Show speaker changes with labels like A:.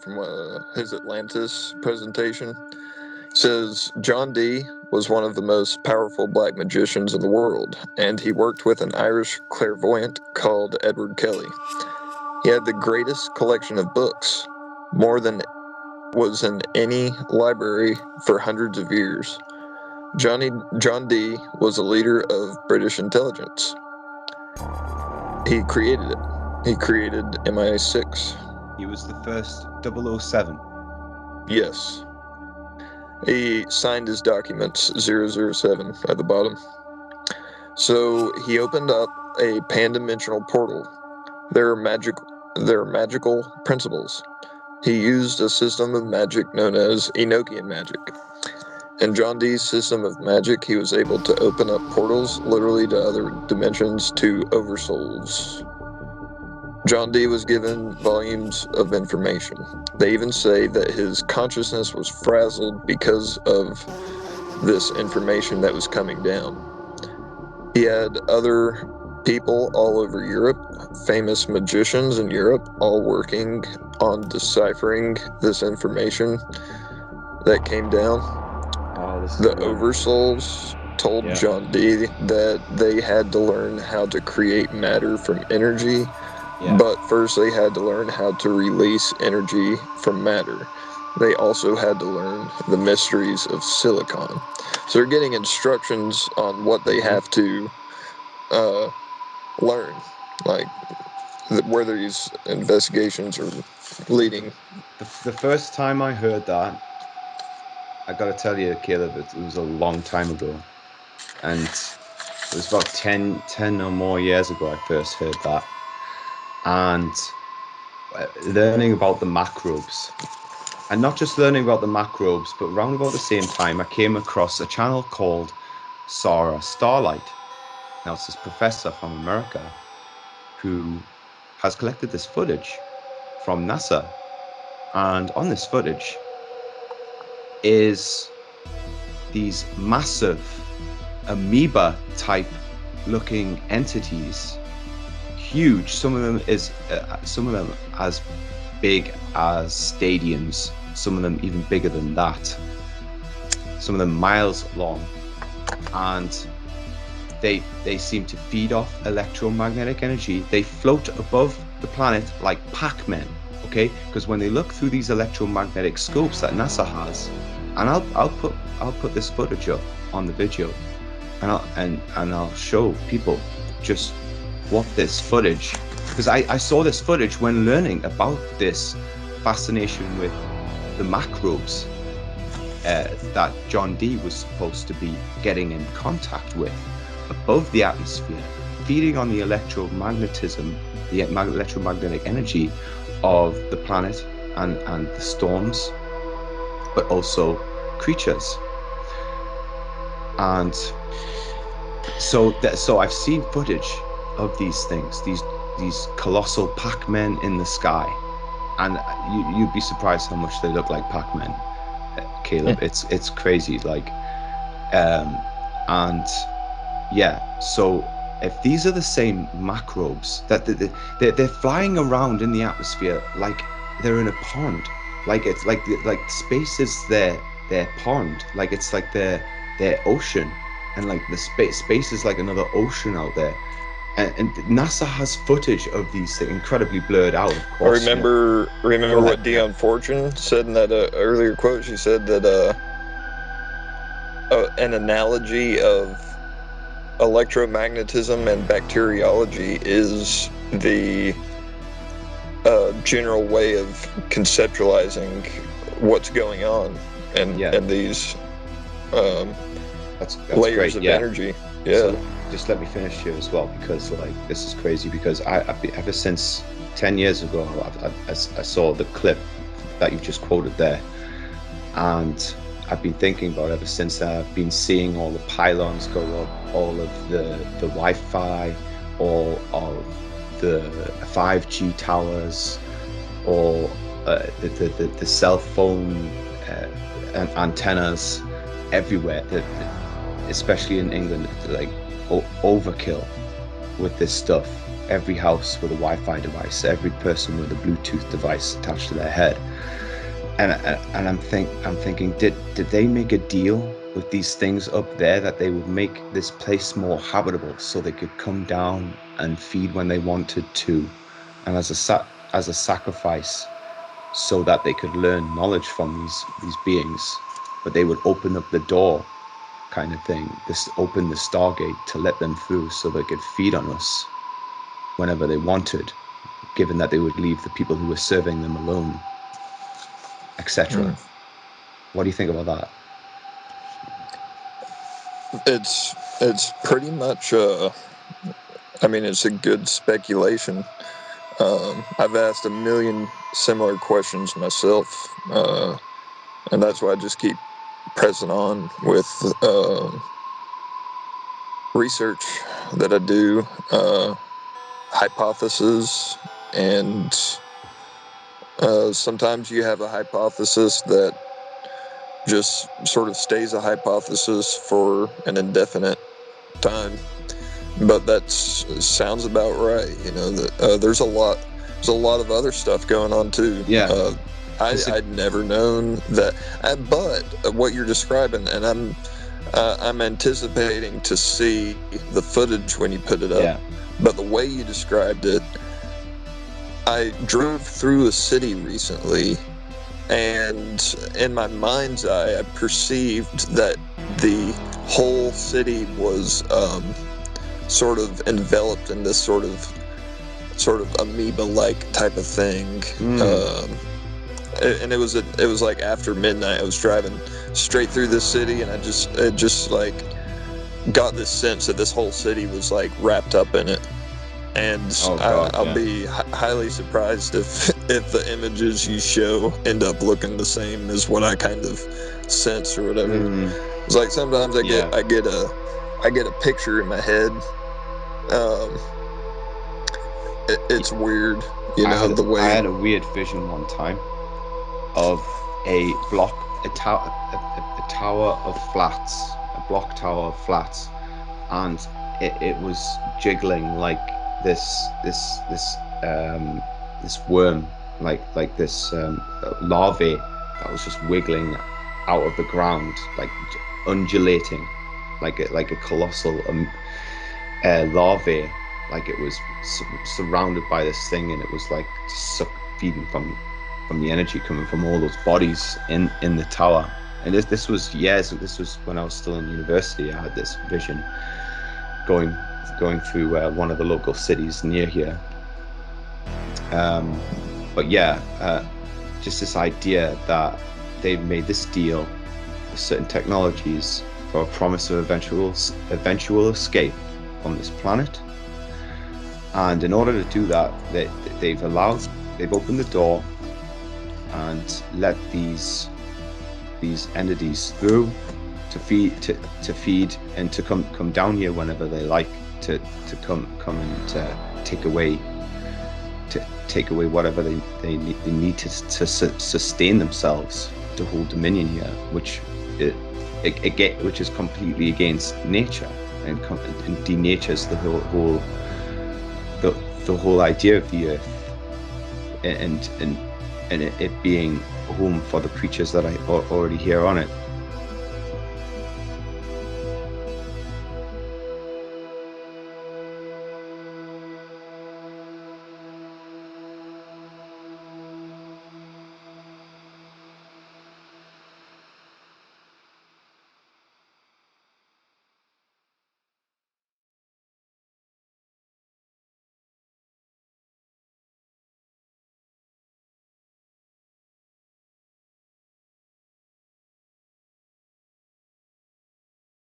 A: from his Atlantis presentation. It says, John Dee was one of the most powerful black magicians in the world, and he worked with an Irish clairvoyant called Edward Kelly. He had the greatest collection of books, more than was in any library for hundreds of years. John Dee was a leader of British intelligence. He created it. He created MI6.
B: He was the first 007.
A: Yes. He signed his documents 007 at the bottom. So he opened up a pan-dimensional portal. There are magical principles. He used a system of magic known as Enochian Magic. In John Dee's system of magic, he was able to open up portals literally to other dimensions, to oversouls. John Dee was given volumes of information. They even say that his consciousness was frazzled because of this information that was coming down. He had other people all over Europe, famous magicians in Europe, all working on deciphering this information that came down. The oversouls told John Dee that they had to learn how to create matter from energy. But first they had to learn how to release energy from matter. They also had to learn the mysteries of silicon. So they're getting instructions on what they have to learn, like where these investigations are leading.
B: The first time I heard that, I gotta tell you, Caleb, it was a long time ago. And it was about 10 or more years ago I first heard that. And learning about the macrobes, and not just learning about the macrobes, but around about the same time I came across a channel called Sarah Starlight. Now it's this professor from America who has collected this footage from NASA, and on this footage is these massive amoeba type looking entities, huge. Some of them as big as stadiums, some of them even bigger than that, some of them miles long, and they seem to feed off electromagnetic energy. They float above the planet like Pac-Men, okay? Because when they look through these electromagnetic scopes that NASA has, and I'll put this footage up on the video, and I'll show people just what this footage, because I saw this footage when learning about this fascination with the macrobes that John Dee was supposed to be getting in contact with above the atmosphere, feeding on the electromagnetism, the electromagnetic energy of the planet and the storms, but also creatures. And so I've seen footage of these things, these colossal Pac-Men in the sky, and you'd be surprised how much they look like Pac-Men, Caleb. It's crazy, like, and yeah. So if these are the same macrobes, that they're flying around in the atmosphere like they're in a pond, like it's like space is their pond, like it's like their ocean, and like the space is like another ocean out there. And NASA has footage of these things, incredibly blurred out, of course.
A: Remember what Dion Fortune said in that earlier quote? She said that an analogy of electromagnetism and bacteriology is the general way of conceptualizing what's going on, and these
B: that's
A: layers
B: great.
A: of energy. Yeah.
B: So just let me finish here as well, because like this is crazy, because I've been, ever since 10 years ago I saw the clip that you just quoted there, and I've been thinking about it ever since. I've been seeing all the pylons go up, all of the Wi-Fi, all of the 5G towers, all the cell phone antennas everywhere, especially in England, like overkill with this stuff. every house with a Wi-Fi device, every person with a Bluetooth device attached to their head. And I'm thinking, did they make a deal with these things up there that they would make this place more habitable so they could come down and feed when they wanted to, and as a sacrifice, so that they could learn knowledge from these beings, but they would open up the door, kind of thing, open the Stargate to let them through so they could feed on us whenever they wanted, given that they would leave the people who were serving them alone, etc. What do you think about that?
A: It's pretty much I mean, it's a good speculation. I've asked a million similar questions myself, and that's why I just keep pressing on with research that I do, hypotheses, and sometimes you have a hypothesis that just sort of stays a hypothesis for an indefinite time. But that sounds about right. You know, there's a lot of other stuff going on too.
B: Yeah.
A: I'd never known that. But what you're describing, and I'm anticipating to see the footage when you put it up.
B: Yeah.
A: But the way you described it, I drove through a city recently, and in my mind's eye, I perceived that the whole city was sort of enveloped in this sort of amoeba-like type of thing. And it was like after midnight. I was driving straight through this city, and it just like got this sense that this whole city was like wrapped up in it. And I'll be highly surprised if the images you show end up looking the same as what I kind of sense or whatever. It's like sometimes I get a picture in my head. It's weird, you know, the way
B: I had a weird vision one time of a tower of flats, a block tower of flats, and it was jiggling like this worm, like this larvae that was just wiggling out of the ground, like undulating, like a colossal larvae, like it was surrounded by this thing, and it was like feeding from the energy coming from all those bodies in the tower. And this was when I was still in university. I had this vision going through one of the local cities near here. But just this idea that they've made this deal with certain technologies for a promise of eventual escape from this planet, and in order to do that, they've opened the door and let these entities through to feed and to come down here whenever they like, to come and take away whatever they need to sustain themselves, to hold dominion here, which is completely against nature and denatures the whole idea of the earth and it being home for the creatures that are already here on it.